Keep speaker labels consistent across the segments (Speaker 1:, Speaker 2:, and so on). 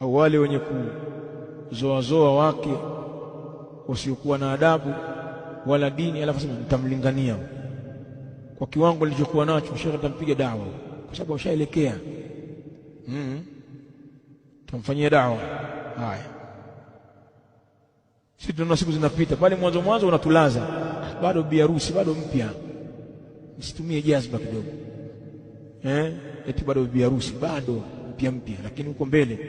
Speaker 1: au wale wenye kuzoazoa wake wasiokuwa na adabu wala dini, alafu sema nitamlingania kwa kiwango nilichokuwa nacho, shekhe atampiga dawa kwa sababu ushaelekea. Tumfanyie dawa. Haya, sisi tuna siku zinapita pale, mwanzo unatulaza, bado bi harusi, bado mpya, msitumie jazba kidogo, eti bado bi harusi, bado mpya, lakini huko mbele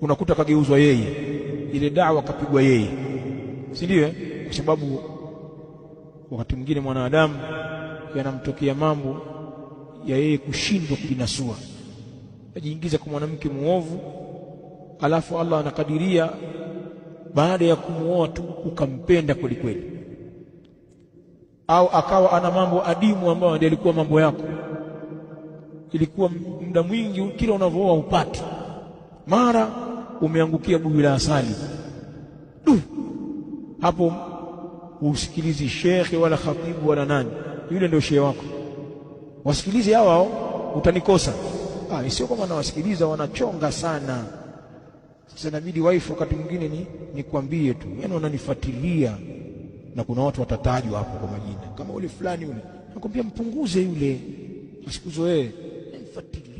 Speaker 1: unakuta kageuzwa yeye, ile dawa kapigwa yeye, si ndio? Kwa sababu wakati mwingine mwanadamu yanamtokea mambo ya yeye kushindwa kujinasua, ajiingiza kwa mwanamke muovu, alafu Allah anakadiria baada ya kumuoa tu ukampenda kweli kweli, au akawa ana mambo adimu ambayo ndio ilikuwa mambo yako, ilikuwa muda mwingi kila unavooa upate, mara umeangukia buyu la asali. Hapo usikilizi shekhe wala khatibu wala nani, yule ndio shehe wako. Wasikilize hao, utanikosa. Sio kama nawasikiliza wanachonga sana. Sasa inabidi wife wakati mwingine nikwambie tu, yaani wananifuatilia, na kuna watu watatajwa hapo kwa majina, kama ule fulani yule, nakwambia mpunguze yule, asikuzoee, nifuatilie.